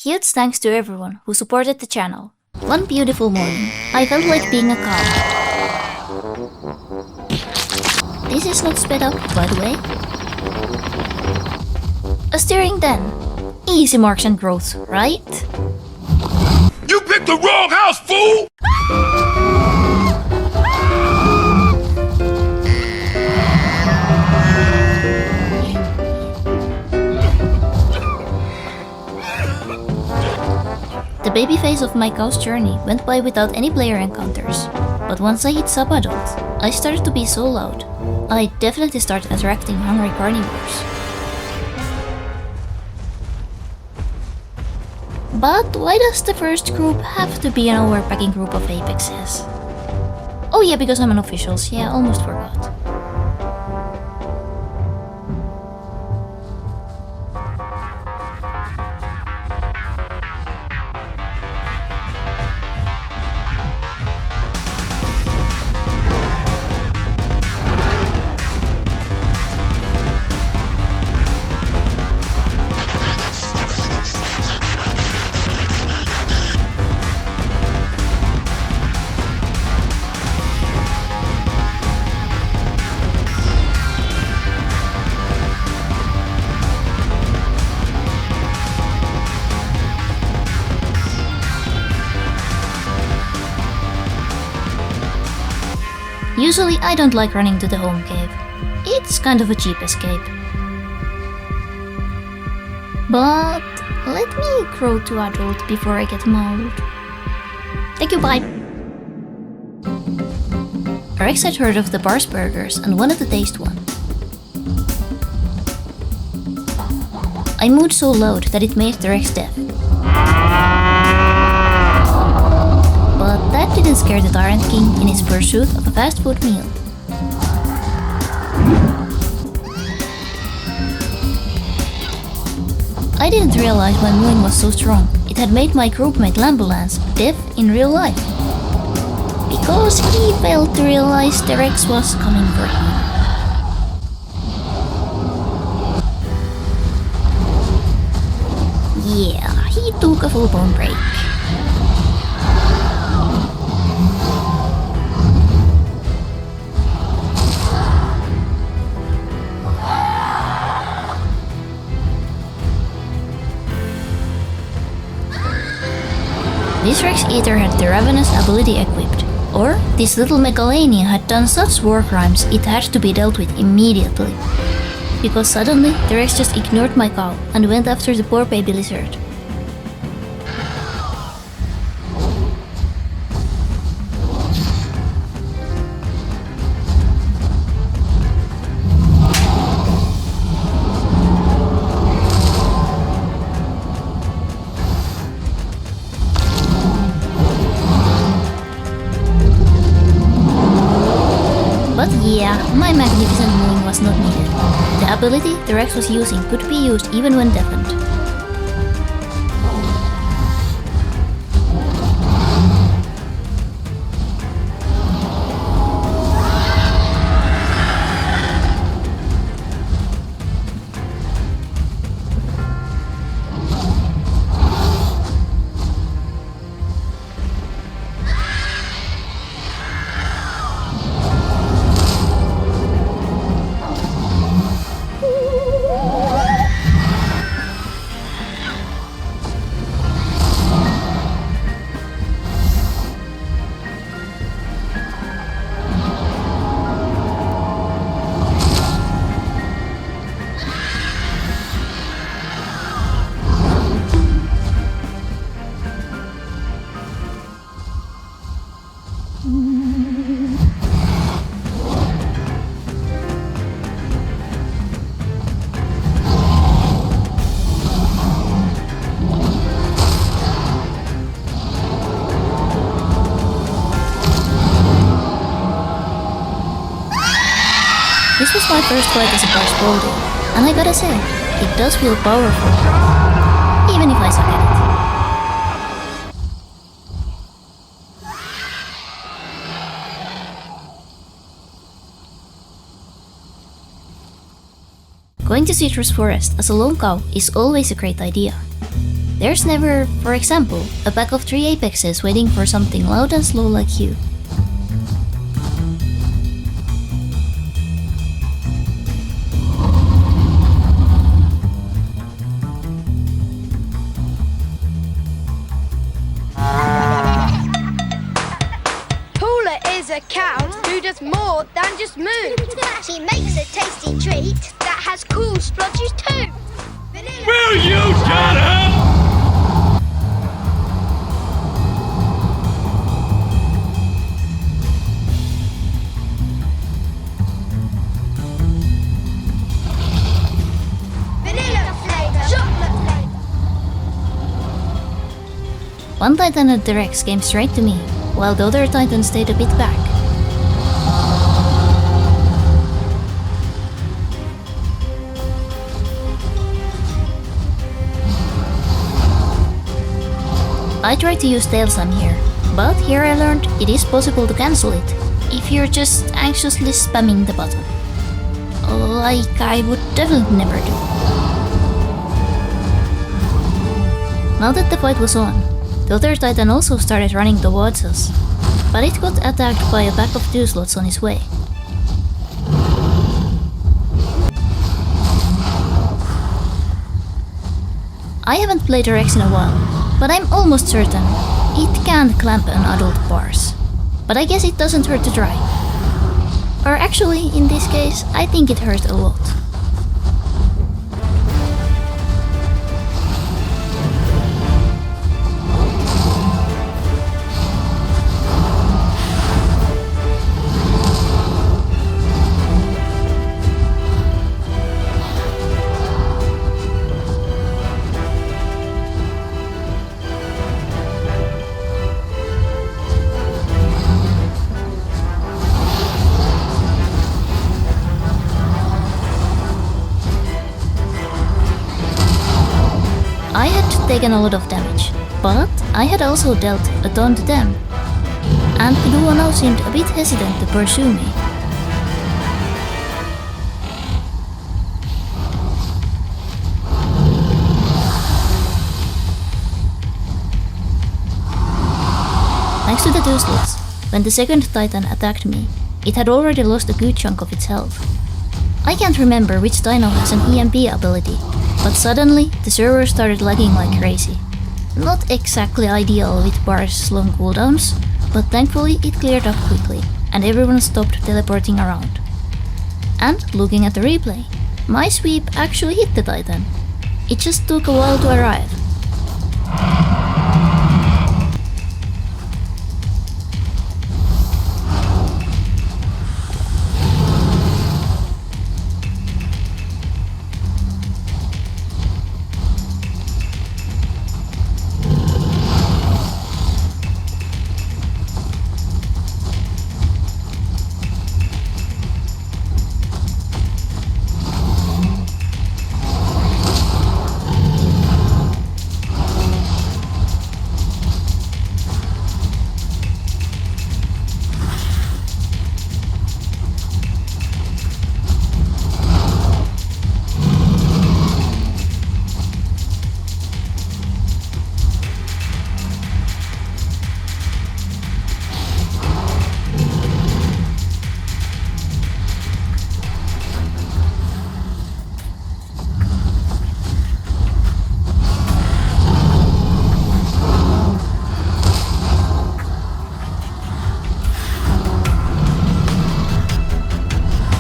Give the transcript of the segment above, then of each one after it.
Huge thanks to everyone who supported the channel. One beautiful morning, I felt like being a cow. This is not sped up, by the way. A steering den. Easy marks and growth, right? You picked the wrong house, fool! The baby phase of my cow's journey went by without any player encounters, but once I hit sub-adult, I started to be so loud. I definitely started attracting hungry carnivores. But why does the first group have to be an overpacking group of apexes? Oh yeah, because I'm an officials, yeah, almost forgot. Usually I don't like running to the home cave. It's kind of a cheap escape. But let me grow to adult before I get mauled. Thank you, bye! Rex had heard of the Bars burgers and wanted to taste one. I mooed so loud that it made the Rex deaf. But that didn't scare the Tyrant King in his pursuit of a fast food meal. I didn't realize my mooing was so strong. It had made my groupmate Lambulance deaf in real life. Because he failed to realize the Rex was coming for him. Yeah, he took a full-blown break. This Rex Eater had the Ravenous ability equipped, or this little Megalania had done such war crimes it had to be dealt with immediately. Because suddenly the Rex just ignored my cow and went after the poor baby lizard. But yeah, my magnificent mooing was not needed. The ability the Rex was using could be used even when deafened. This was my first fight as a Bars Boulder, and I gotta say, it does feel powerful, even if I suck at it. Going to Cedrus Forest as a lone cow is always a great idea. There's never, for example, a pack of 3 apexes waiting for something loud and slow like you. A cow who does more than just moo. She makes a tasty treat that has cool splodges too. Will you shut up? Vanilla flavor, chocolate flavor. One Titan at the Rex came straight to me, while the other Titan stayed a bit back. I tried to use tail slam here, but here I learned it is possible to cancel it, if you're just anxiously spamming the button. Like I would definitely never do. Now that the fight was on, the other Titan also started running towards us, but it got attacked by a pack of 2 slots on its way. I haven't played Rex in a while, but I'm almost certain it can clamp an adult bars. But I guess it doesn't hurt to try. Or actually, in this case, I think it hurt a lot. I had taken a lot of damage, but I had also dealt a ton to them, and the duo now seemed a bit hesitant to pursue me. Thanks to the 2 slots, when the second Titan attacked me, it had already lost a good chunk of its health. I can't remember which dino has an EMP ability, but suddenly the server started lagging like crazy. Not exactly ideal with bars' long cooldowns, but thankfully it cleared up quickly and everyone stopped teleporting around. And looking at the replay, my sweep actually hit the Titan. It just took a while to arrive.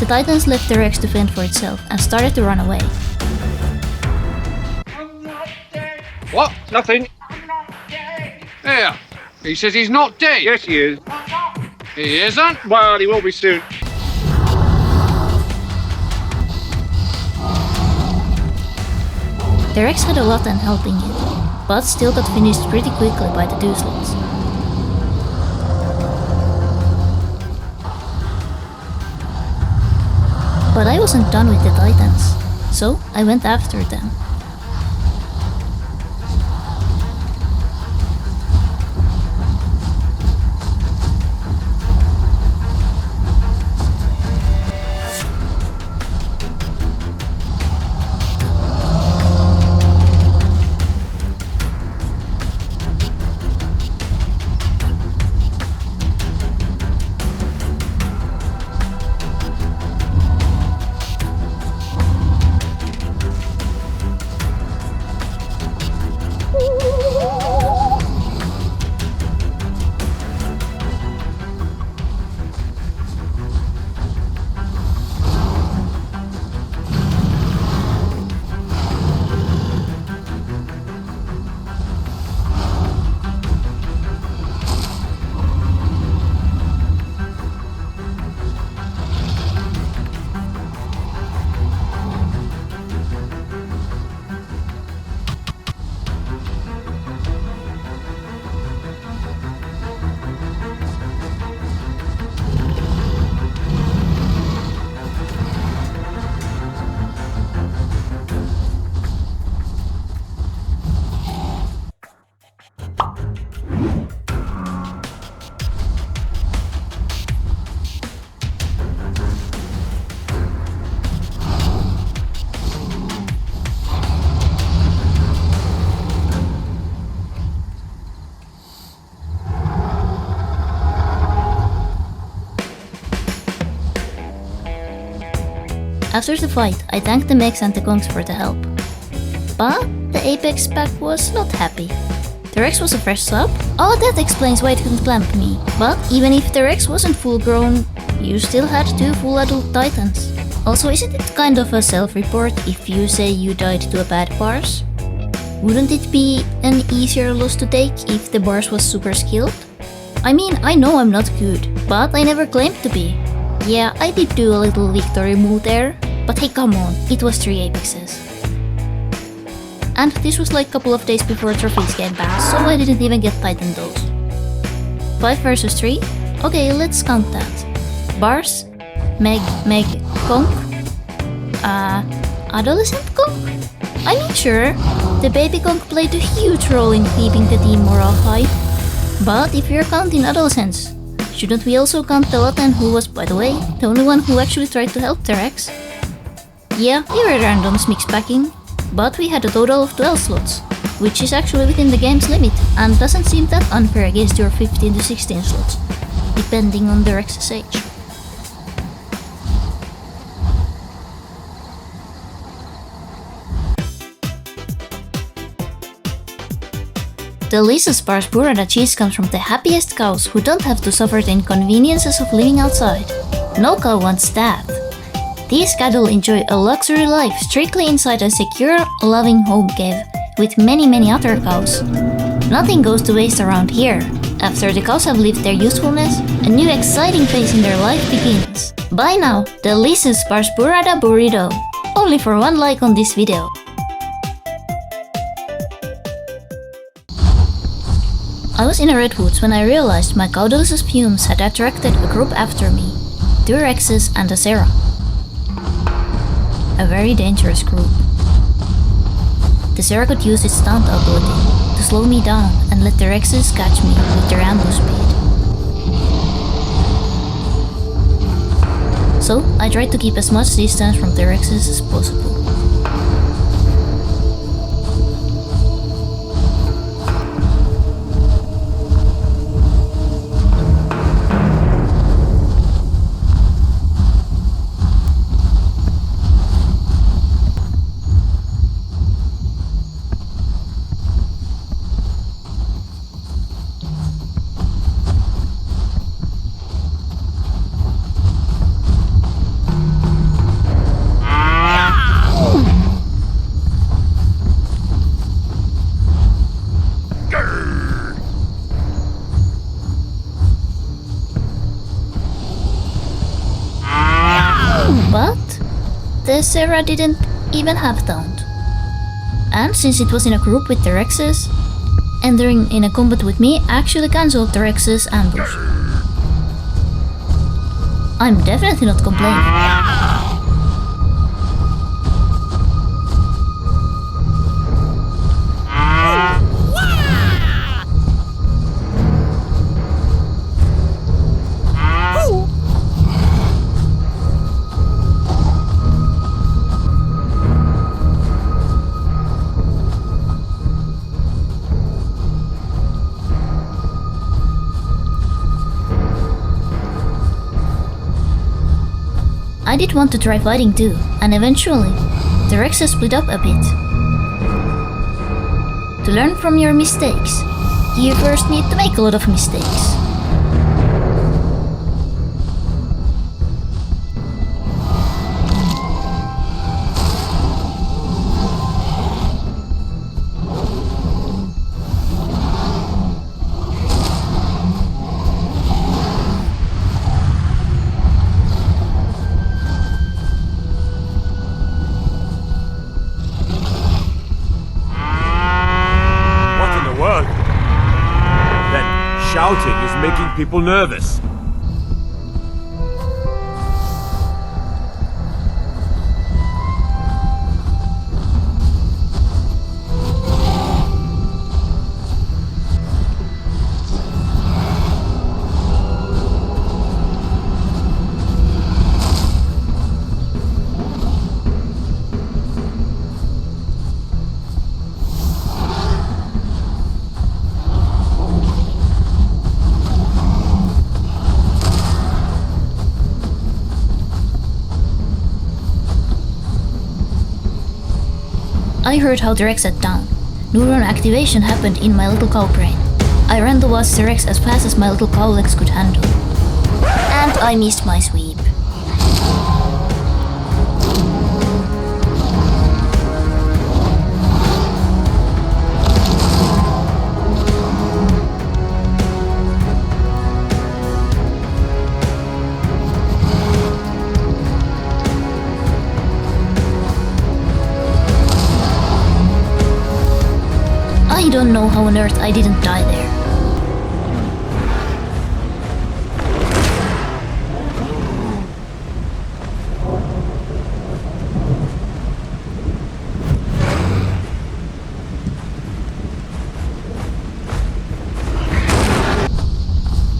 The Titans left the Rex to fend for itself and started to run away. What? Nothing. There. He says he's not dead. Yes, he is. He isn't? Well, he will be soon. The Rex had a lot in helping it, but still got finished pretty quickly by the 2 slots. But I wasn't done with the Titans, so I went after them. After the fight, I thanked the mechs and the conks for the help. But the Apex pack was not happy. The Rex was a fresh sub? Oh, that explains why it couldn't clamp me. But even if the Rex wasn't full grown, you still had 2 full adult titans. Also, isn't it kind of a self-report if you say you died to a bad bars? Wouldn't it be an easier loss to take if the bars was super skilled? I mean, I know I'm not good, but I never claimed to be. Yeah, I did do a little victory move there, but hey, come on, it was 3 apexes. And this was like a couple of days before trophies came back, so I didn't even get Titan those. 5 versus 3? Okay, let's count that. Bars, Meg, Conk, Adolescent Conk? I mean sure, the baby Conk played a huge role in keeping the team morale high. But if you're counting adolescents, shouldn't we also count the Latin who was, by the way, the only one who actually tried to help the Rex? Yeah, we were randoms mix packing, but we had a total of 12 slots, which is actually within the game's limit and doesn't seem that unfair against your 15 to 16 slots, depending on the Rex's age. The least sparse burrata cheese comes from the happiest cows who don't have to suffer the inconveniences of living outside. No cow wants that. These cattle enjoy a luxury life strictly inside a secure, loving home cave with many other cows. Nothing goes to waste around here. After the cows have lived their usefulness, a new exciting phase in their life begins. Buy now, the least sparse burrata burrito. Only for 1 like on this video. I was in a Redwoods when I realized my Caudalus's fumes had attracted a group after me, 2 Rexes and a Serra. A very dangerous group. The Serra could use its stunt ability to slow me down and let the Rexes catch me with their ambush speed. So I tried to keep as much distance from the Rexes as possible. But the Serra didn't even have taunt. And since it was in a group with the Rexes, entering in a combat with me actually cancelled the Rex's ambush. I'm definitely not complaining. I did want to try fighting too, and eventually, the Rexes split up a bit. To learn from your mistakes, you first need to make a lot of mistakes. Shouting is making people nervous. I heard how the Rex sat down. Neuron activation happened in my little cow brain. I ran towards the Rex as fast as my little cow legs could handle. And I missed my sweep. I don't know how on earth I didn't die there.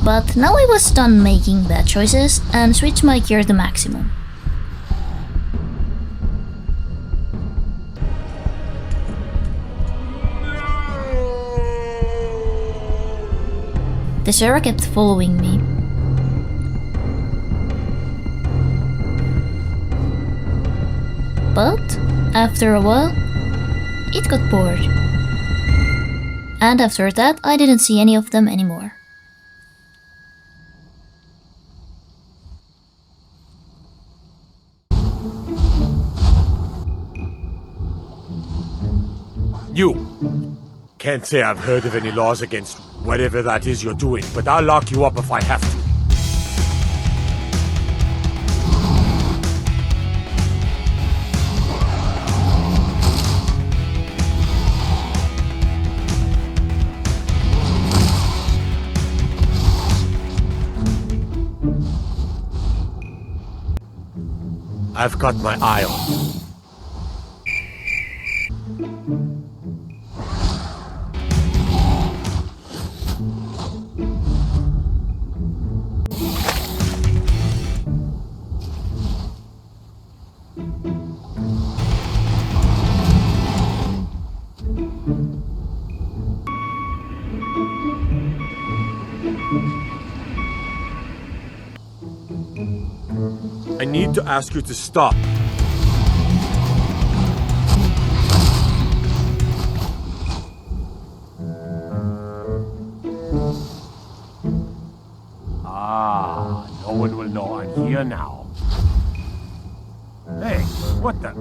But now I was done making bad choices and switched my gear to maximum. The Sarah kept following me. But after a while, it got bored. And after that, I didn't see any of them anymore. You! Can't say I've heard of any laws against whatever that is you're doing, but I'll lock you up if I have to. I've got my eye on you. I need to ask you to stop. Ah, no one will know I'm here now. Hey, what the?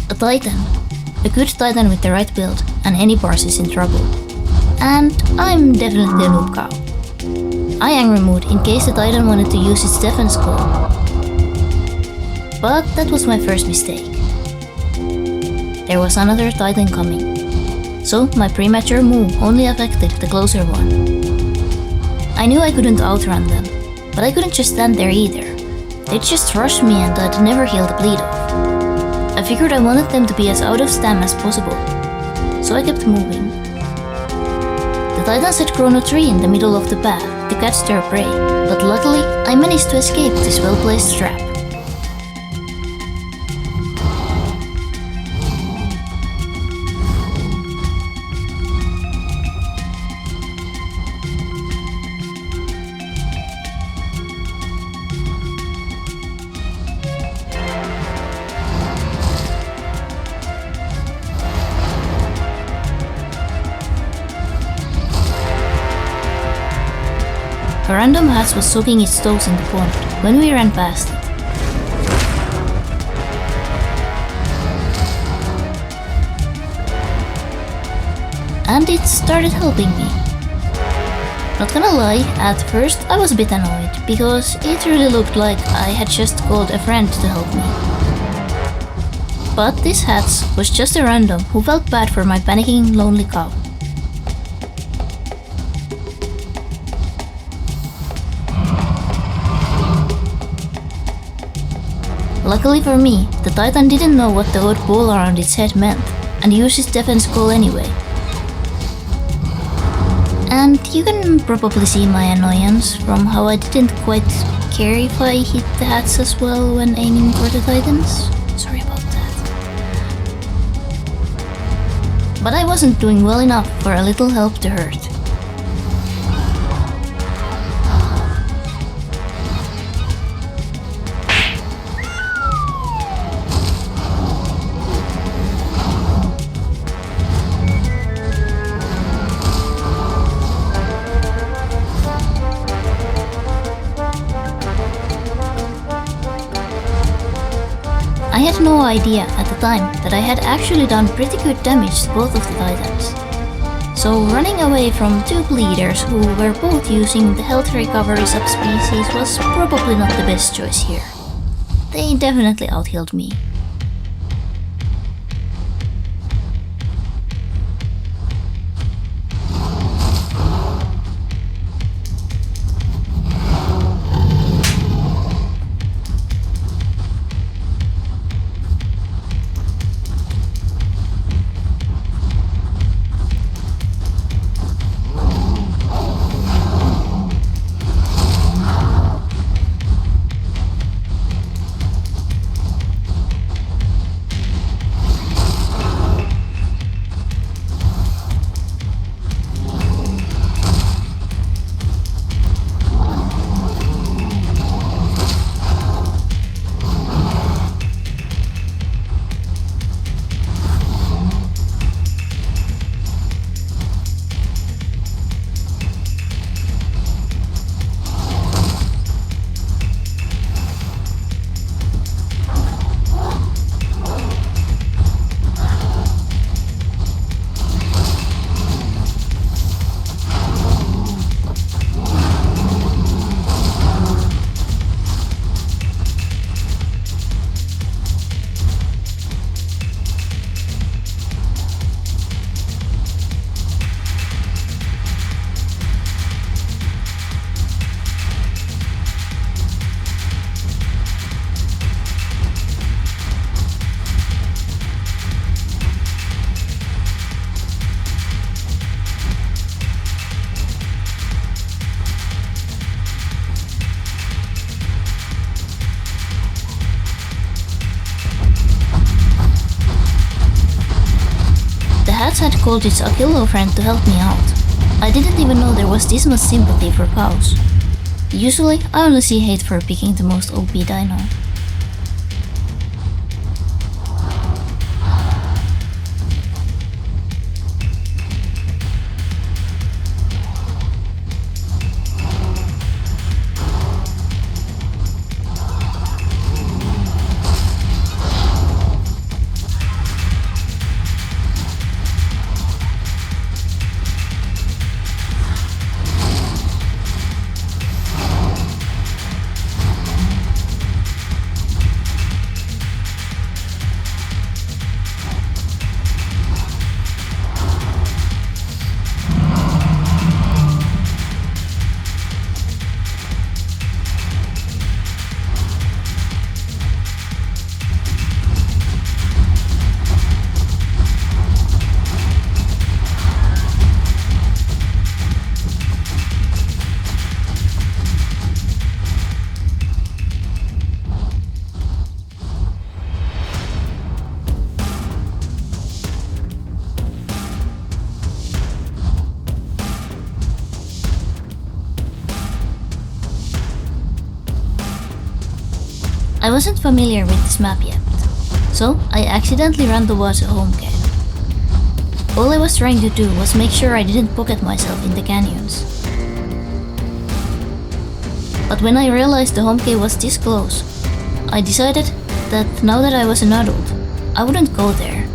A Titan. A good Titan with the right build, and any boss is in trouble. And I'm definitely a noob cow. I angry mood in case the Titan wanted to use its defense call. But that was my first mistake. There was another Titan coming. So my premature move only affected the closer one. I knew I couldn't outrun them, but I couldn't just stand there either. They'd just rush me and I'd never heal the bleed off. I figured I wanted them to be as out of stam as possible, so I kept moving. The Titans had grown a tree in the middle of the path to catch their prey, but luckily I managed to escape this well-placed trap. A random hatch was soaking its toes in the pond when we ran past it. And it started helping me. Not gonna lie, at first I was a bit annoyed, because it really looked like I had just called a friend to help me. But this hatch was just a random who felt bad for my panicking lonely cow. Luckily for me, the Titan didn't know what the odd ball around its head meant, and used its defense call anyway. And you can probably see my annoyance from how I didn't quite care if I hit the hats as well when aiming for the titans. Sorry about that. But I wasn't doing well enough for a little help to hurt. I had no idea at the time that I had actually done pretty good damage to both of the titans. So running away from two bleeders who were both using the health recovery subspecies was probably not the best choice here. They definitely outhealed me. Hats had called its Achillo friend to help me out. I didn't even know there was this much sympathy for cows. Usually, I only see hate for picking the most OP dino. I wasn't familiar with this map yet, so I accidentally ran towards a home cave. All I was trying to do was make sure I didn't pocket myself in the canyons. But when I realized the home cave was this close, I decided that now that I was an adult, I wouldn't go there.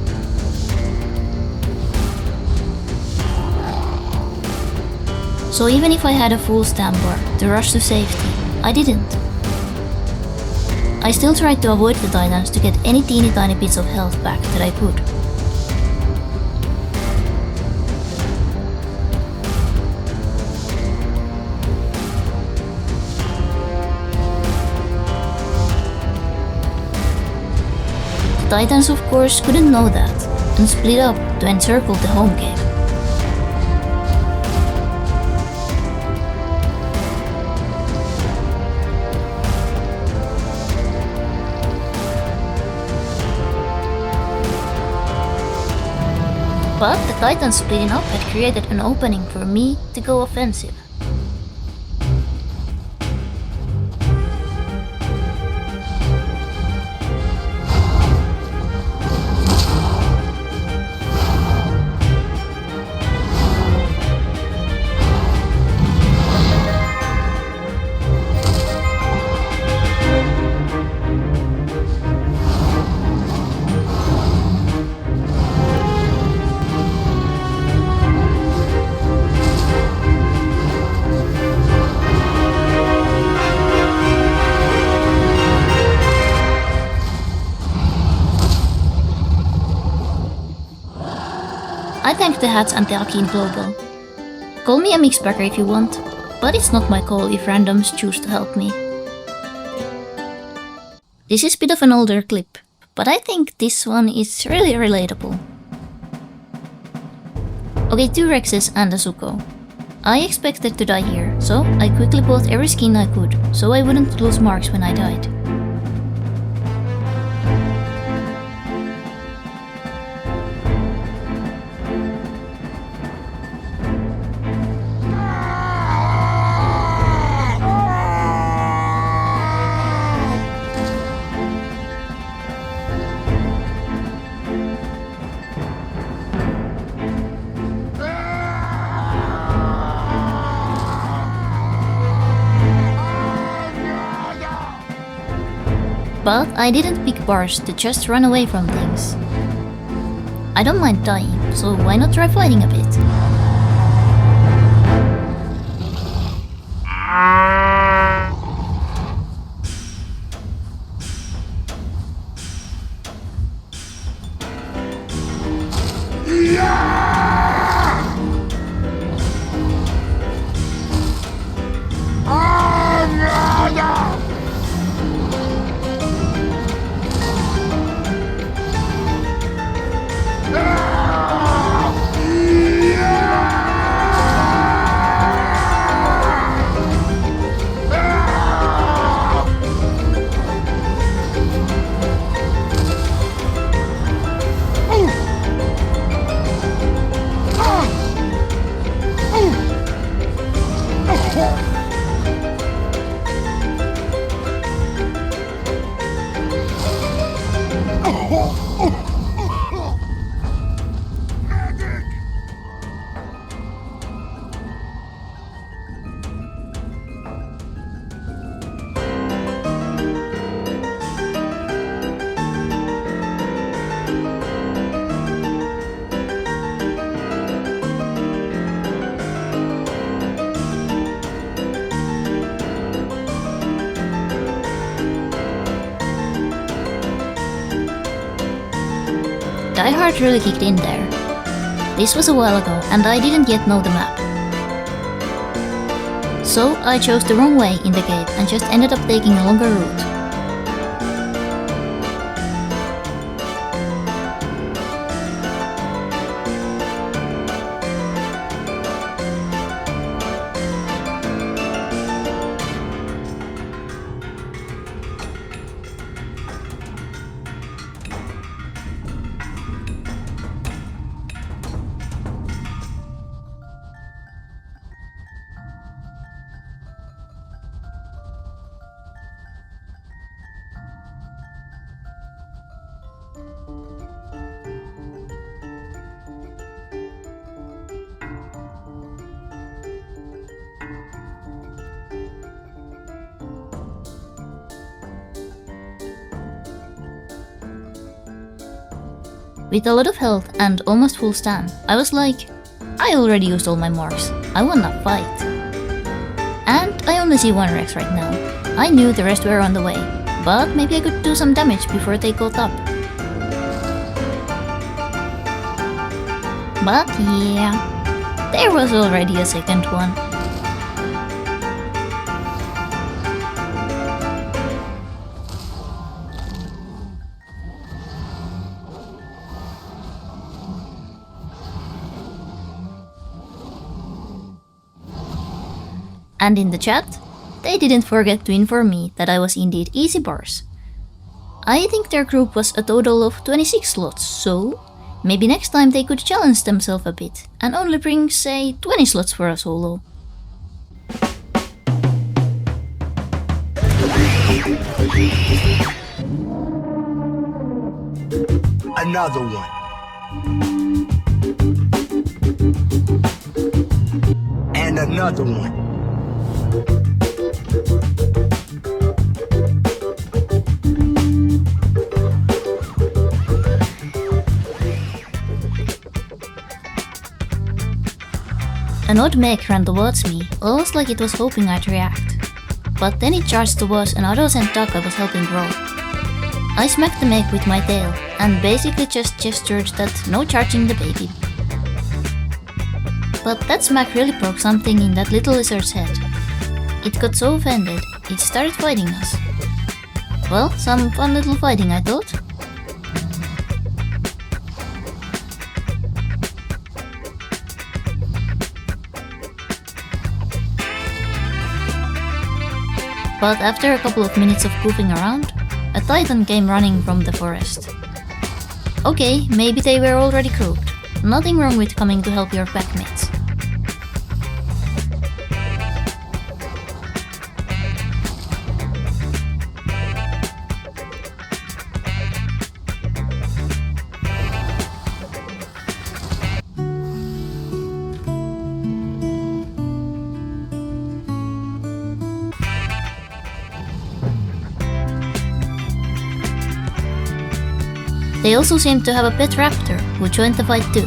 So even if I had a full stamp bar to rush to safety, I didn't. I still tried to avoid the titans to get any teeny tiny bits of health back that I could. The titans of course couldn't know that and split up to encircle the home cave. But the Titans splitting up had created an opening for me to go offensive. I thank the hats and the Akin Global. Call me a mixbacker if you want, but it's not my call if randoms choose to help me. This is a bit of an older clip, but I think this one is really relatable. Okay, 2 Rexes and a Zuko. I expected to die here, so I quickly bought every skin I could, so I wouldn't lose marks when I died. But I didn't pick bars to just run away from things. I don't mind dying, so why not try fighting a bit? Die Hard really kicked in there. This was a while ago and I didn't yet know the map. So I chose the wrong way in the gate and just ended up taking a longer route. With a lot of health and almost full stam, I was like, I already used all my marks, I wanna fight. And I only see 1 Rex right now. I knew the rest were on the way, but maybe I could do some damage before they got up. But yeah, there was already a second one. And in the chat, they didn't forget to inform me that I was indeed easy bars. I think their group was a total of 26 slots, so Maybe next time they could challenge themselves a bit and only bring, say, 20 slots for a solo. Another one. And another one. An odd mech ran towards me, almost like it was hoping I'd react. But then it charged towards an adolescent duck I was helping grow. I smacked the mech with my tail, and basically just gestured that no charging the baby. But that smack really broke something in that little lizard's head. It got so offended, it started fighting us. Well, some fun little fighting, I thought. But after a couple of minutes of goofing around, a titan came running from the forest. Okay, maybe they were already grouped. Nothing wrong with coming to help your packmates. They also seemed to have a pet raptor, who joined the fight too.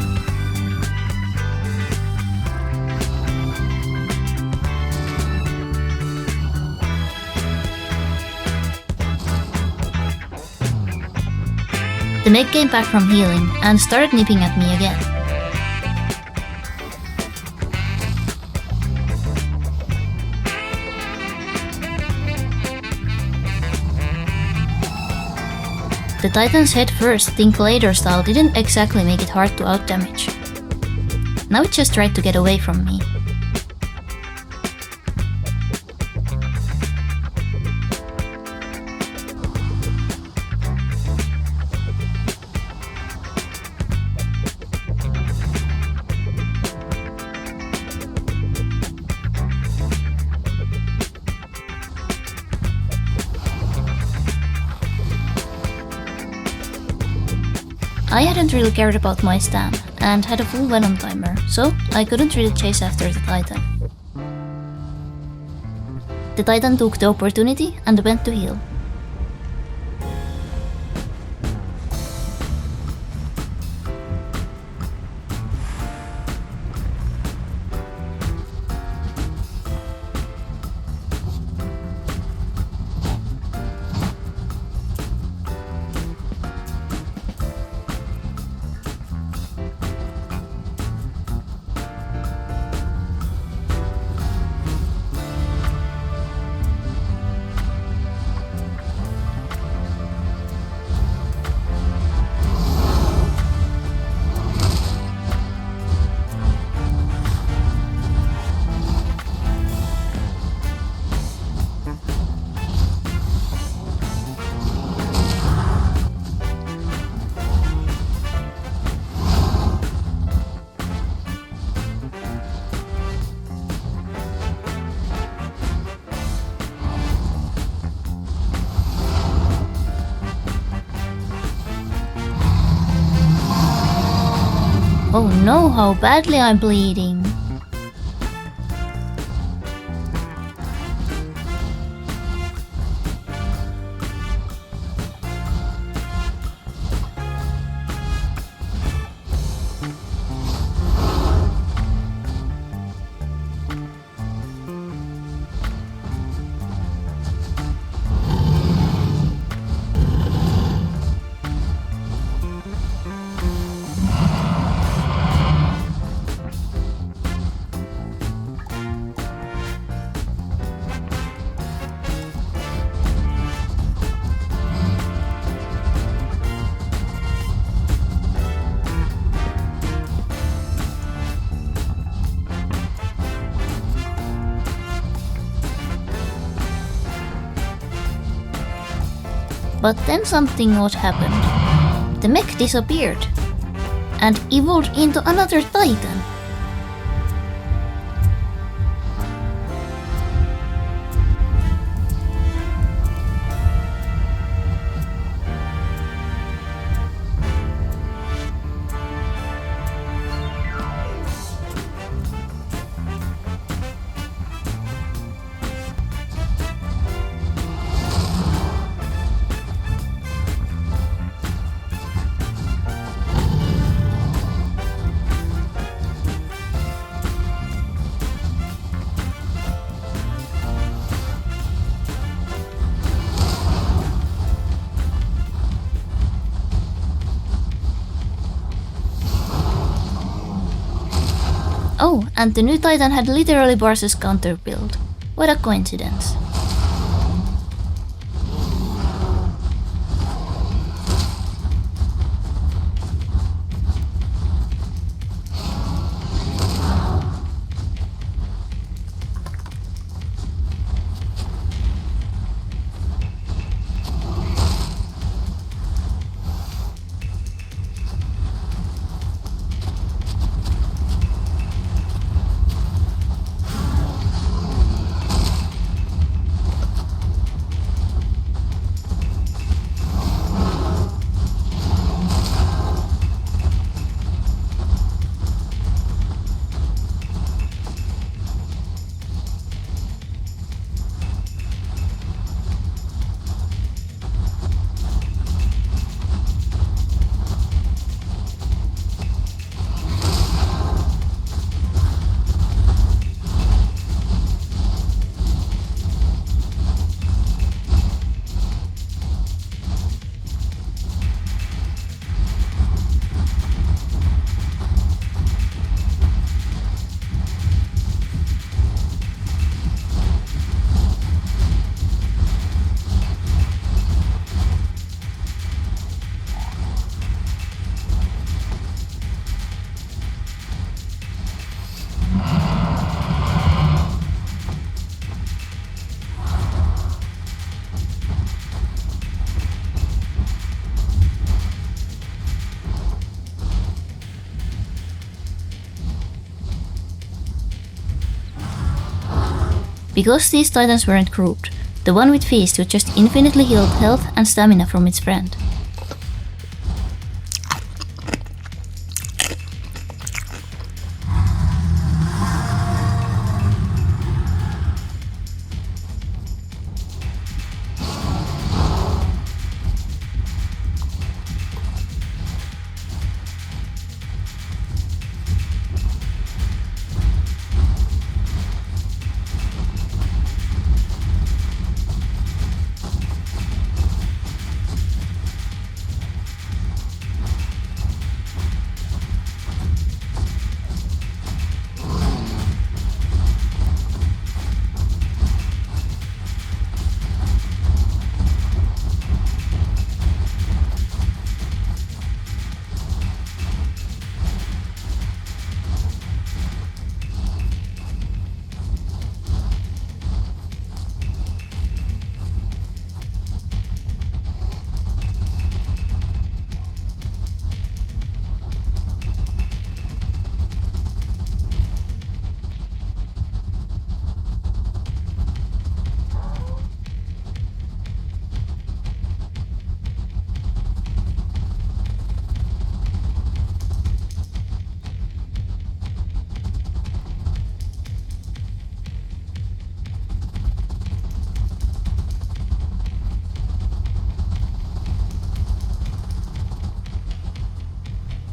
The mech came back from healing and started nipping at me again. The Titan's head first, think later style didn't exactly make it hard to outdamage. Now it just tried to get away from me. I hadn't really cared about my stam, and had a full venom timer, so I couldn't really chase after the Titan. The Titan took the opportunity and went to heal. Oh no, how badly I'm bleeding. But then something odd happened. The mech disappeared. and evolved into another titan. Oh, and the new titan had literally Bars's counter build. What a coincidence. Because these titans weren't grouped, the one with Feast would just infinitely heal health and stamina from its friend.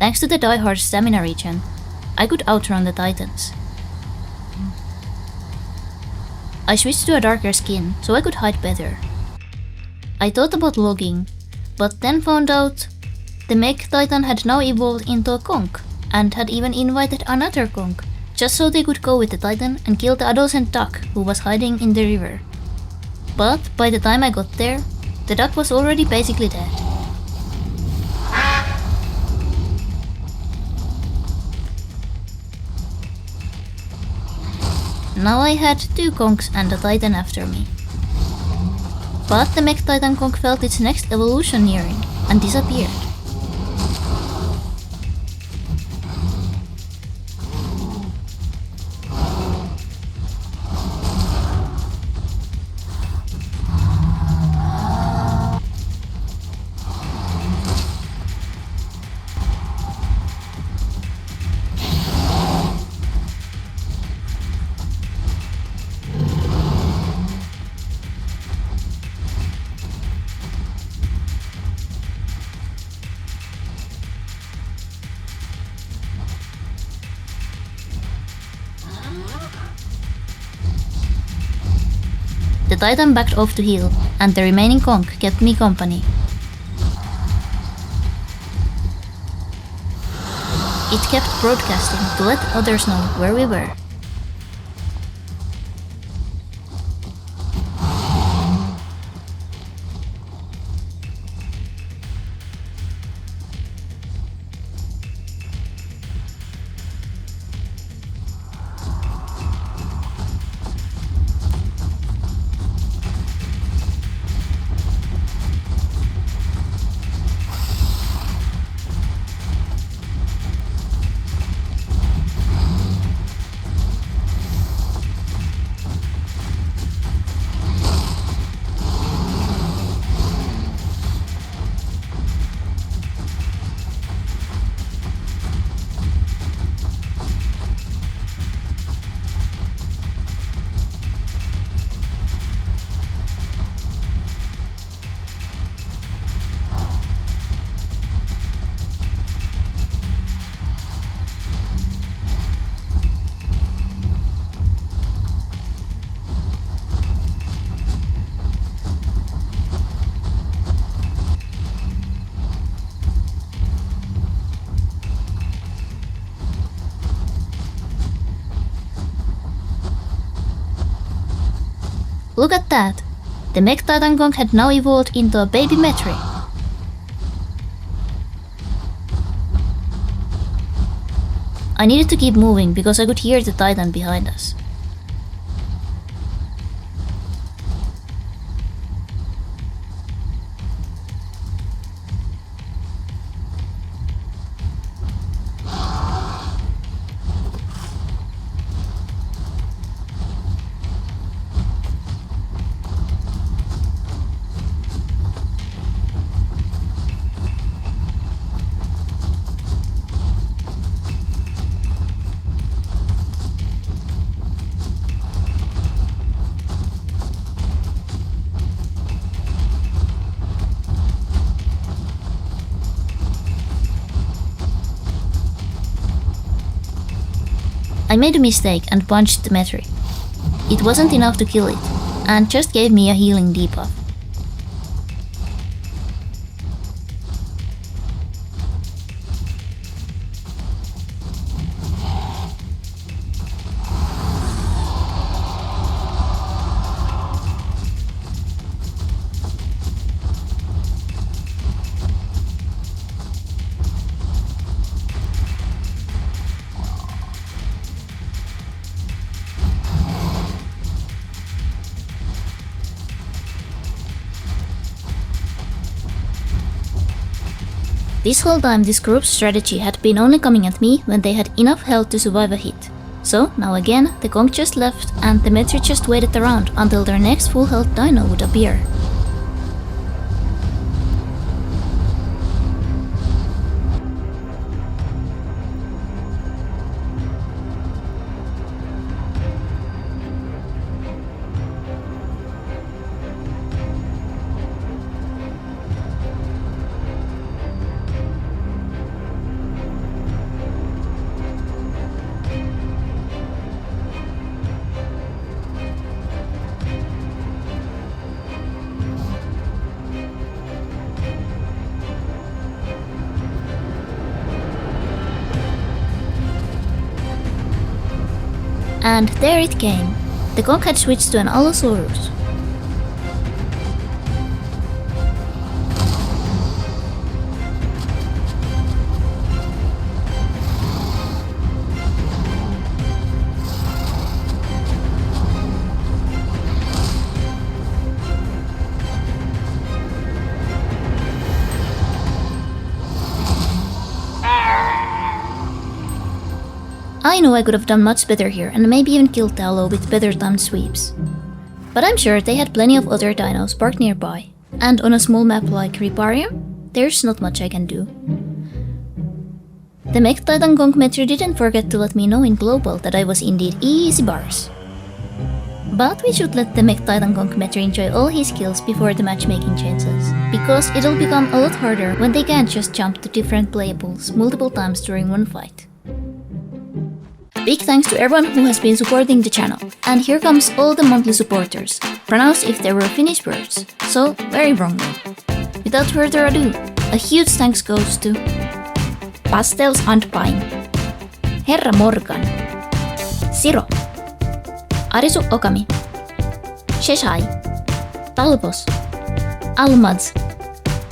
Thanks to the diehard stamina regen, I could outrun the titans. I switched to a darker skin so I could hide better. I thought about logging, but then found out the mech titan had now evolved into a conch and had even invited another conch just so they could go with the titan and kill the adolescent duck who was hiding in the river. But by the time I got there, the duck was already basically dead. Now I had two conchs and a titan after me. But the mech titan conch felt its next evolution nearing and disappeared. Titan backed off to heal, and the remaining conch kept me company. It kept broadcasting to let others know where we were. Look at that! The Mech Titan conch had now evolved into a baby Menagerie. I needed to keep moving because I could hear the Titan behind us. I made a mistake and punched the Menagerie. It wasn't enough to kill it, and just gave me a healing debuff. This whole time this group's strategy had been only coming at me when they had enough health to survive a hit. So now again, the conch just left and the Menagerie just waited around until their next full health dino would appear. And there it came. The conch had switched to an Allosaurus. I know I could have done much better here and maybe even killed the Allo with better timed sweeps. But I'm sure they had plenty of other dinos parked nearby, and on a small map like Riparium, there's not much I can do. The Mech Titan conch Menagerie didn't forget to let me know in global that I was indeed easy bars. But we should let the Mech Titan conch Menagerie enjoy all his skills before the matchmaking changes, because it'll become a lot harder when they can't just jump to different playables multiple times during one fight. Big thanks to everyone who has been supporting the channel, and here comes all the monthly supporters. pronounced if they were Finnish words, so very wrongly. Without further ado, a huge thanks goes to Pastels and Pine, Herra Morgan, Siro, Arisu Okami, Sheshai, Talbos, Almads,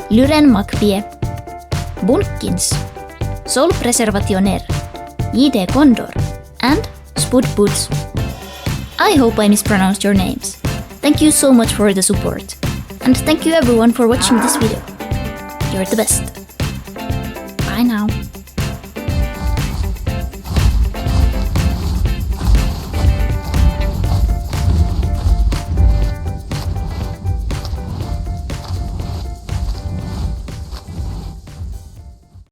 Luren Makpie, Bunkins, Sol Preservationer, J.D. Condor, and Spud Boots. I hope I mispronounced your names. Thank you so much for the support. And thank you everyone for watching this video. You're the best. Bye now.